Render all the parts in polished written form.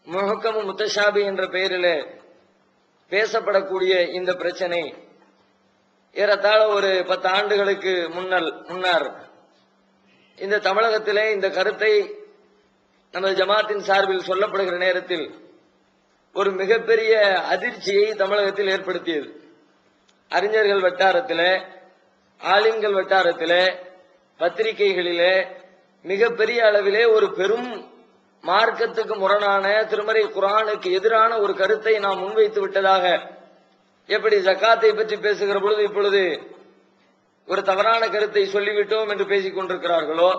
முஹக்கம் முத்தஷாபி என்ற பெயரில் பேசப்படக்கூடிய இந்த பிரச்சனை ஏறத்தாழ ஒரு 10 ஆண்டுகளுக்கு முன்னர் இந்த தமிழகத்திலே இந்த கருத்தை நமது ஜமாத்தின் சார்பில் சொல்லப்படுகிற நேரத்தில் ஒரு மிகப்பெரிய அதிர்ச்சியை தமிழகத்தில் ஏற்படுத்தியது. அறிஞர்கள் வட்டாரத்தில், ஆலிம்கள் வட்டாரத்தில், பத்திரிகைகளிலே மிகப்பெரிய அளவிலே ஒரு பெரும் மார்க்கத்துக்கு முரணான திருமறை குர்ஆனுக்கு எதிரான ஒரு கருத்தை நாம் முன்வைத்து விட்டதாக, எப்படி ஜகாத்தை பற்றி பேசுகிற பொழுது இப்பொழுது ஒரு தவறான கருத்தை சொல்லிவிட்டோம் என்று பேசிக் கொண்டிருக்கிறார்களோ,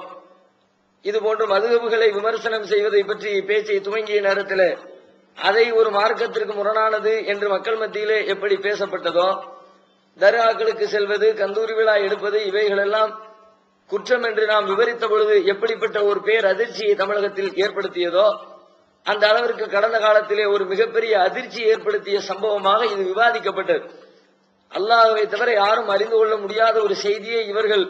இதுபோன்று மதுஹபுகளை விமர்சனம் செய்வதை பற்றி பேச்சை துவங்கிய நேரத்தில் அதை ஒரு மார்க்கத்திற்கு முரணானது என்று மக்கள் மத்தியிலே எப்படி பேசப்பட்டதோ, தர்காக்களுக்கு செல்வது, கந்தூரி விழா எடுப்பது, இவைகளெல்லாம் குற்றம் என்று நாம் விவரித்த பொழுது எப்படிப்பட்ட ஒரு பேர் அதிர்ச்சியை தமிழகத்தில் ஏற்படுத்தியதோ, அந்த அளவிற்கு கடந்த காலத்திலே ஒரு மிகப்பெரிய அதிர்ச்சி ஏற்படுத்திய சம்பவமாக இது விவாதிக்கப்பட்டது. அல்லாஹ்வை தவிர யாரும் அறிந்து கொள்ள முடியாத ஒரு செய்தியை இவர்கள்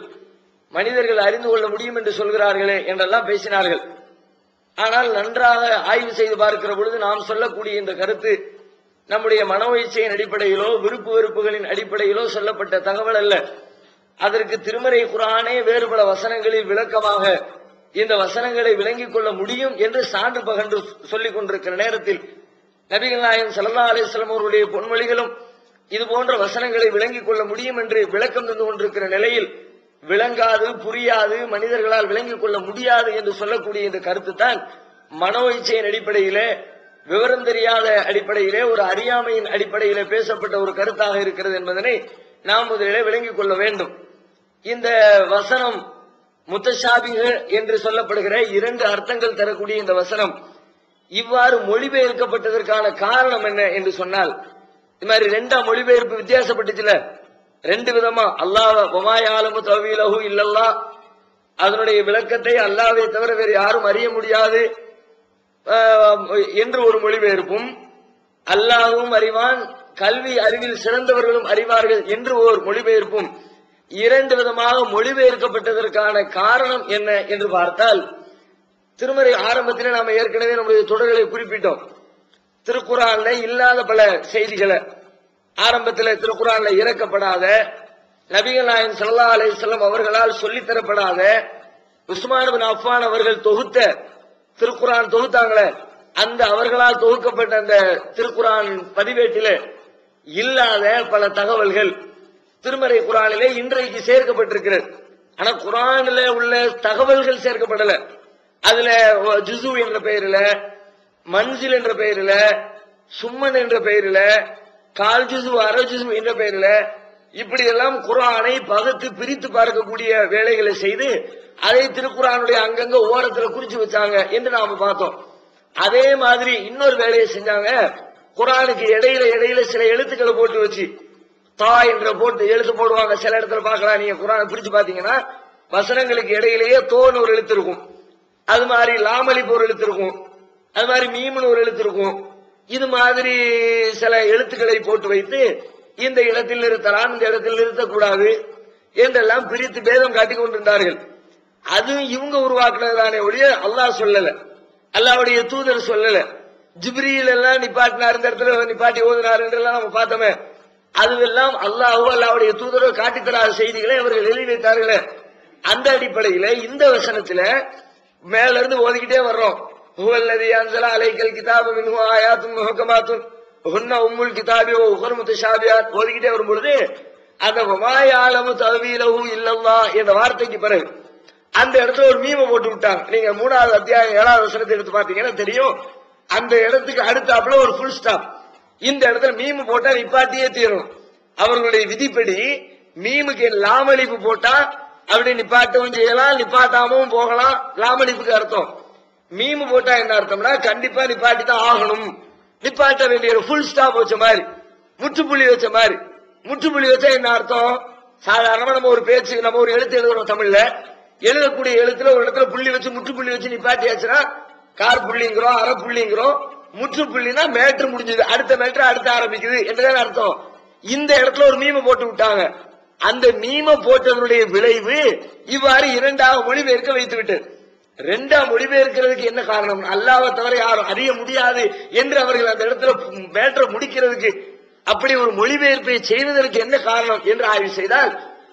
மனிதர்கள் அறிந்து கொள்ள முடியும் என்று சொல்கிறார்களே என்றெல்லாம் பேசினார்கள். ஆனால் நன்றாக ஆய்வு செய்து பார்க்கிற பொழுது நாம் சொல்லக்கூடிய இந்த கருத்து நம்முடைய மனோ இச்சையின் அடிப்படையிலோ விருப்பு வெறுப்புகளின் அடிப்படையிலோ சொல்லப்பட்ட தகவல் அல்ல. அதற்கு திருமறை குர்ஆனே வேறு பல வசனங்களில் விளக்கமாக இந்த வசனங்களை விளங்கிக் கொள்ள முடியும் என்று சான்று பகன்று சொல்லிக் கொண்டிருக்கிற நேரத்தில் நபிகள் நாயகம் ஸல்லல்லாஹு அலைஹி வஸல்லம் அவர்களுடைய பொன்மொழிகளும் இது போன்ற வசனங்களை விளங்கிக் கொள்ள முடியும் என்று விளக்கம் தந்து கொண்டிருக்கிற நிலையில் விளங்காது, புரியாது, மனிதர்களால் விளங்கிக் கொள்ள முடியாது என்று சொல்லக்கூடிய இந்த கருத்து தான் மனோ இச்சையின் அடிப்படையிலே, விவரம் தெரியாத அடிப்படையிலே, ஒரு அறியாமையின் அடிப்படையிலே பேசப்பட்ட ஒரு கருத்தாக இருக்கிறது என்பதனை நாம் முதலிலே விளங்கிக் கொள்ள வேண்டும். இந்த வசனம் முத்தஷாபிஹ என்று சொல்லப்படுகிற 2 அர்த்தங்கள் தரக்கூடிய இந்த வசனம் இவ்வாறு மொழிபெயர்க்கப்பட்டதற்கான காரணம் என்ன என்று சொன்னால், இது மாதிரி 2 மொழிபெயர்ப்பு வித்தியாசப்பட்டுச்சுல, 2 விதமா. அல்லாஹ் வமா யஅலமு தவீலஹு இல்லல்லாஹ், அதனுடைய விளக்கத்தை அல்லாஹ்வை தவிர வேறு யாரும் அறிய முடியாது என்று ஒரு மொழிபெயர்ப்பும், அல்லாஹ்வும் அறிவான், கல்வி அறிவில் சிறந்தவர்களும் அறிவார்கள் என்று ஒரு மொழிபெயர்ப்பும், 2 விதமாக மொழிபெயர்க்கப்பட்டதற்கான காரணம் என்ன என்று பார்த்தால், திருமறை ஆரம்பத்திலே நாம ஏற்கனவே நம்முடைய தொடர்களை குறிப்பிட்டோம். திருக்குர்ஆன்ல இல்லாத பல செய்திகளை, ஆரம்பத்தில் திருக்குர்ஆன்ல இறக்கப்படாத, நபிகள் நாயகம் ஸல்லல்லாஹு அலைஹி வஸல்லம் அவர்களால் சொல்லித்தரப்படாத, உஸ்மான் இப்னு அஃபான் அவர்கள் தொகுத்த திருக்குர்ஆன் தொகுத்தாங்களே, அந்த அவர்களால் தொகுக்கப்பட்ட அந்த திருக்குர்ஆன் பதிவேட்டிலே இல்லாத பல தகவல்கள் திருமறை குர்ஆனிலே இன்றைக்கு சேர்க்கப்பட்டிருக்கிறது. ஆனா குர்ஆனிலே உள்ள தகவல்கள் சேர்க்கப்படல. அதுல ஜுஸு என்ற பெயரில, மன்சில் என்ற பெயரில, சும்மன் என்ற பெயரில, கால் ஜுஸு, அரை ஜுஸு என்ற பெயரில இப்படி எல்லாம் குர்ஆனை பகுத்து பிரித்து பார்க்கக்கூடிய வேலைகளை செய்து அதை திருக்குர்ஆனுடைய அங்கங்க ஓரத்துல குறிச்சு வச்சாங்க என்று நாம பார்த்தோம். அதே மாதிரி இன்னொரு வேலையை செஞ்சாங்க. குர்ஆனுக்கு இடையில சில எழுத்துக்களை போட்டு வச்சு, தா என்ற போட்டு எழுத்து போடுவாங்க. சில இடத்துல பார்க்கலாம், நீங்க குர்ஆனை பிரிச்சு பாத்தீங்கன்னா வசனங்களுக்கு இடையிலேயே தோன்னு ஒரு எழுத்து இருக்கும், அது மாதிரி லாமலிப்பு ஒரு எழுத்து இருக்கும், அது மாதிரி மீம்னு ஒரு எழுத்து இருக்கும். இது மாதிரி சில எழுத்துக்களை போட்டு வைத்து இந்த இடத்தில் நிறுத்தலாம், இந்த இடத்தில் நிறுத்தக்கூடாது என்றெல்லாம் பிரித்து பேதம் காட்டிக் கொண்டிருந்தார்கள். அது இவங்க உருவாக்குனதுதானே ஒழிய அல்லாஹ் சொல்லல, அல்லாஹ்வுடைய தூதர் சொல்லல. ஜிப்ரீல் எல்லாம் நிப்பாட்டினார், இந்த இடத்துல நிப்பாட்டி ஓதுனார் என்றெல்லாம் நம்ம பார்த்தோமே, அதுவெல்லாம் அல்லாஹ்வோ அல்லாஹ்வுடைய தூதரோ காட்டித்தராத செய்திகளை அவர்கள் எழுதி வைத்தார்களே. அந்த அடிப்படையில இந்த வசனத்துல மேல இருந்து ஓதிக்கிட்டே வர்றோம். ஹுவல்லதி அன்ஸல அலைக்கல் கிதாப மின்ஹு ஆயாத்துன் முஹக்கமாத்துன் ஹுன்ன உம்முல் கிதாபி வ உஹர் முத்தஷாபிஹாத் ஓதிக்கிட்டே வரும்பொழுது அந்த வமா யஅலமு தவீலஹு இல்லல்லாஹ் என்ற வார்த்தைக்கு பிறகு அந்த இடத்துல ஒரு மீமை போட்டு விட்டாங்க. நீங்க 3வது அத்தியாயம் 7வது வசனத்தை எடுத்து பாத்தீங்கன்னா தெரியும். அந்த இடத்துக்கு அடுத்தாப்புல ஒரு ஃபுல் ஸ்டாப். இந்த இடத்துல மீமு போட்டா நிப்பாட்டியே தீரும். அவர்களுடைய விதிப்படி மீமுக்கு லாமலிப்பு போட்டா அப்படி நிப்பாட்டவும் செய்யலாம், நிப்பாட்டாமவும் போகலாம். லாமலிப்புக்கு அர்த்தம். மீமு போட்டா என்ன அர்த்தம்னா கண்டிப்பா நிப்பாட்டி தான் ஆகணும், நிப்பாட்ட வேண்டிய ஒரு ஃபுல் ஸ்டாப் வச்ச மாதிரி, முற்றுப்புள்ளி வச்ச மாதிரி. முற்றுப்புள்ளி வச்சா என்ன அர்த்தம்? சாதாரணமா நம்ம ஒரு பேச்சு, நம்ம ஒரு எழுத்து எழுதுறோம் தமிழ்ல, எழுதக்கூடிய எழுத்துல ஒரு இடத்துல புள்ளி வச்சு முற்றுப்புள்ளி வச்சு நிப்பாட்டியாச்சுன்னா கார் புள்ளிங்கிறோம், அரை புள்ளிங்கிறோம். முற்றுப்புள்ளினா மேட்ரு முடிஞ்சது, அடுத்த மேட்ரு அடுத்து ஆரம்பிக்குது என்றுதான் அர்த்தம். இந்த இடத்துல ஒரு மீமை போட்டு விட்டாங்க. அந்த மீமை போட்டதனுடைய விளைவு இவ்வாறு 2ஆக மொழிபெயர்க்க வைத்து விட்டு ரெண்டா மொழிபெயர்க்கிறதுக்கு என்ன காரணம்? அல்லாஹ்வை தவிர யாரும் அறிய முடியாது என்று அவர்கள் அந்த இடத்துல மேட்டரை முடிக்கிறதுக்கு அப்படி ஒரு மொழிபெயர்ப்பை செய்வதற்கு என்ன காரணம் என்று ஆய்வு செய்தால்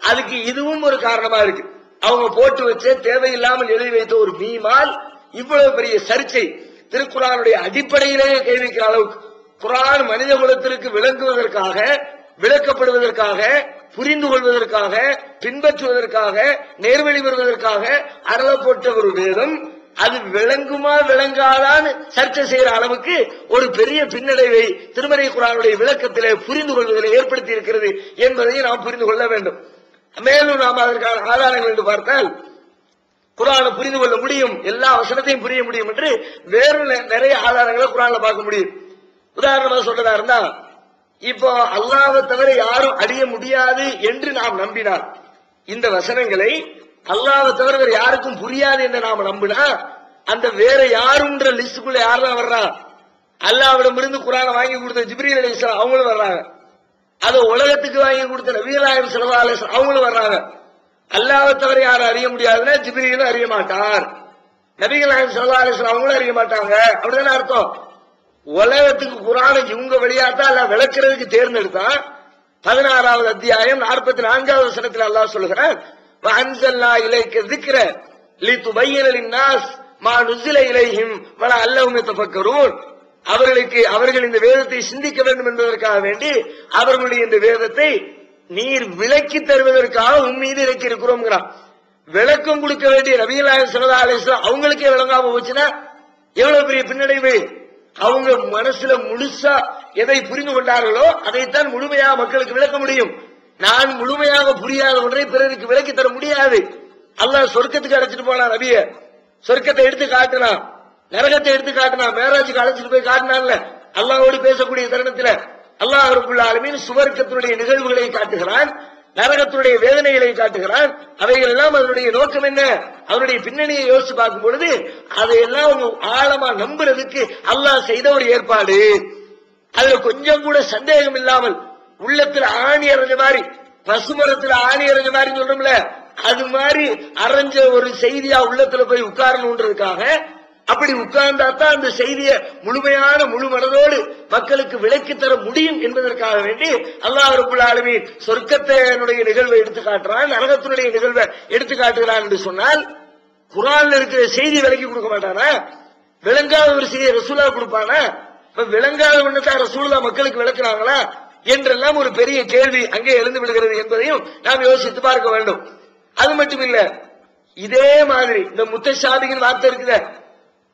அதுக்கு இதுவும் ஒரு காரணமா இருக்கு. அவங்க போட்டு வச்ச தேவையில்லாமல் எழுதி வைத்த ஒரு மீமால் இவ்வளவு பெரிய சர்ச்சை திருக்குர்ஆனுடைய அடிப்படையிலேயே கை வைக்கிற அளவுக்கு குர்ஆன் மனித குலத்திற்கு விளங்குவதற்காக, விளக்கப்படுவதற்காக, புரிந்து கொள்வதற்காக, பின்பற்றுவதற்காக, நேர்வழி வருவதற்காக அருளப்பட்ட ஒரு வேதம் அது விளங்குமா விளங்காதான்னு சர்ச்சை செய்யற அளவுக்கு ஒரு பெரிய பின்னடைவை திருமறை குர்ஆனுடைய விளக்கத்திலே புரிந்து கொள்வதில் ஏற்படுத்தி இருக்கிறது என்பதை நாம் புரிந்து கொள்ள வேண்டும். மேலும் நாம் அதற்கான ஆதாரங்கள் என்று பார்த்தால் குர்ஆனை புரிந்து கொள்ள முடியும், எல்லா வசனத்தையும் புரிய முடியும் என்று வேறு நிறைய ஆதாரங்களை குர்ஆன்ல பார்க்க முடியும். உதாரணமாக சொல்றதா இருந்தா, இப்போ அல்லாஹ்வை தவிர யாரும் அறிய முடியாது என்று நாம் நம்பினார், இந்த வசனங்களை அல்லாஹ்வை தவிர வேற யாருக்கும் புரியாது என்று நாம நம்பினா அந்த வேற யாருன்ற லிஸ்டுக்குள்ள யார் தான் வர்றா? அல்லாஹ்விடம் இருந்து குர்ஆனை வாங்கி கொடுத்த ஜிப்ரீல் அலைஹிஸ்ஸலாம் அவங்களும் வர்றாங்க. அதை உலகத்துக்கு வாங்கி கொடுத்த நபிகள் நாயகம் ஸல்லல்லாஹு அலைஹி வஸல்லம் அவங்களும் வர்றாங்க. அல்லாஹ்வை தவிர யாரும் அறிய முடியாதுன்னா ஜிப்ரீலும் அறிய மாட்டார், நபிகள் நாயகம் ஸல்லல்லாஹு அலைஹி வஸல்லம் அவங்களும் அறிய மாட்டாங்க. அப்படிதானே அர்த்தம்? உலகத்துக்கு குர்ஆனை இவங்க வழியாத்தான் அல்லாஹ் விளக்குறதுக்கு தேர்ந்தெடுத்தான். 16வது அத்தியாயம் 44வது வசனத்தில் அல்லாஹ் சொல்லுகிறான், வஅன்ஸல்னா இலைக்க ذிக்ர லிதுபய்யின லின்னாஸ் மா நுஸில இலைஹிம் வலஅல்லஹும் யதஃபக்கரூன். அவர்கள் இந்த வேதத்தை சிந்திக்க வேண்டும் என்பதற்காக வேண்டி அவர்களுடைய இந்த வேதத்தை நீர் விளக்கி தருவதற்காக உன் மீது இறக்கி இருக்கிறோம்ங்கிறான். விளக்கம் கொடுக்க வேண்டிய நபிகள் நாயகம் ஸல்லல்லாஹு அலைஹி வஸல்லம் அவங்களுக்கே விளங்காம போச்சுன்னா எவ்வளவு பெரிய பின்னடைவு. அவங்க மனசுல முழுசா எதை புரிந்து கொண்டார்களோ அதைத்தான் முழுமையாக மக்களுக்கு விளக்க முடியும். நான் முழுமையாக புரியாத ஒன்றை பிறருக்கு விளக்கி தர முடியாது. அல்லாஹ் சொர்க்கத்துக்கு அழைச்சிட்டு போனா நபிய, சொர்க்கத்தை எடுத்து காட்டினான், நரகத்தை எடுத்து காட்டினான், மேராஜுக்கு அழைச்சிட்டு போய் காட்டினான்ல. அல்லாஹ்வோடு பேசக்கூடிய தருணத்துல அல்லாஹ் ரப்பல் ஆலமீன் சுவர்க்கத்தினுடைய நிகழ்வுகளை காட்டுகிறான், நரகத்தினுடைய வேதனைகளை காட்டுகிறான். அவைகள் எல்லாம் அதனுடைய நோக்கம் என்ன? அதனுடைய பின்னணியை யோசிச்சு பார்க்கும் பொழுது அதையெல்லாம் ஆழமா நம்புறதுக்கு அல்லாஹ் செய்த ஒரு ஏற்பாடு. அதுல கொஞ்சம் கூட சந்தேகம் இல்லாமல் உள்ளத்துல ஆணி அரைஞ்ச மாதிரி, பசுமரத்துல ஆணி அரைஞ்ச மாதிரி சொல்றோம்ல, அது மாதிரி அரைஞ்ச ஒரு செய்தியா உள்ளத்துல போய் உட்காரணுன்றதுக்காக, அப்படி உட்கார்ந்தா தான் அந்த செய்தியை முழுமையான முழு மனதோடு மக்களுக்கு விளக்கி தர முடியும் என்பதற்காக வேண்டி அல்லாஹ் ரப்பல் ஆலமீன் சொர்க்கத்தினுடைய நிகழ்வை எடுத்து காட்டுறான், நரகத்தினுடைய நிகழ்வை எடுத்து காட்டுகிறான் என்று சொன்னால் குர்ஆன்ல இருக்கிற செய்தி விளக்கி கொடுக்க மாட்டானா? விளங்காத ஒரு செய்தியை ரசூலா கொடுப்பானா? இப்ப விளங்காத ஒண்ணுதான் ரசூலா மக்களுக்கு விளக்குறாங்களா என்றெல்லாம் ஒரு பெரிய கேள்வி அங்கே எழுந்து விடுகிறது என்பதையும் நாம் யோசித்து பார்க்க வேண்டும். அது மட்டும் இல்ல, இதே மாதிரி இந்த முத்தஷாபிகின் வார்த்தை இருக்குது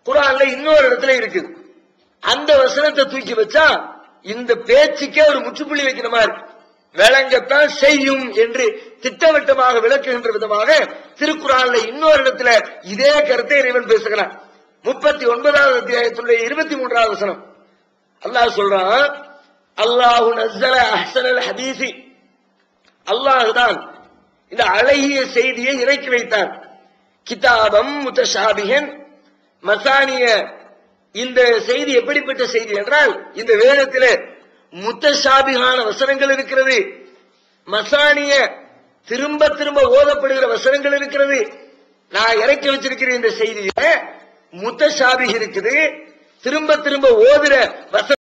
குர்ஆன்ல இன்னொரு இடத்துல இருக்குது. அந்த வசனத்தை தூக்கி வச்சா இந்த பேச்சுக்கே ஒரு முற்றுப்புள்ளி வைக்கிற மாதிரி, விளங்கத்தான் செய்யும் என்று திட்டவட்டமாக விளக்குகின்ற விதமாக திருக்குர்ஆன்ல இன்னொரு இடத்துல இதே கருத்தை இறைவன் பேசுகிறான். 39வது அத்தியாயத்துடைய 23வது வசனம் அல்லாஹ் சொல்றான், அல்லாஹு நஸ்ஸல அஹ்ஸனல் ஹதீஸி, அல்லாஹ் தான் இந்த அழகிய செய்தியை இறக்கி வைத்தான். கிதாபம் முத்தஷாபிஹன் மசானிய, இந்த செய்தி எப்படிப்பட்ட செய்தி என்றால் இந்த வேதத்திலே முத்தஷாபிகான வசனங்கள் இருக்கிறது, மசானிய திரும்ப திரும்ப ஓதப்படுகிற வசனங்கள் இருக்கிறது. நான் இறக்கி வச்சிருக்கிற இந்த செய்தியில முத்தஷாபிஹ் இருக்குது, திரும்ப திரும்ப ஓதுற வசனம்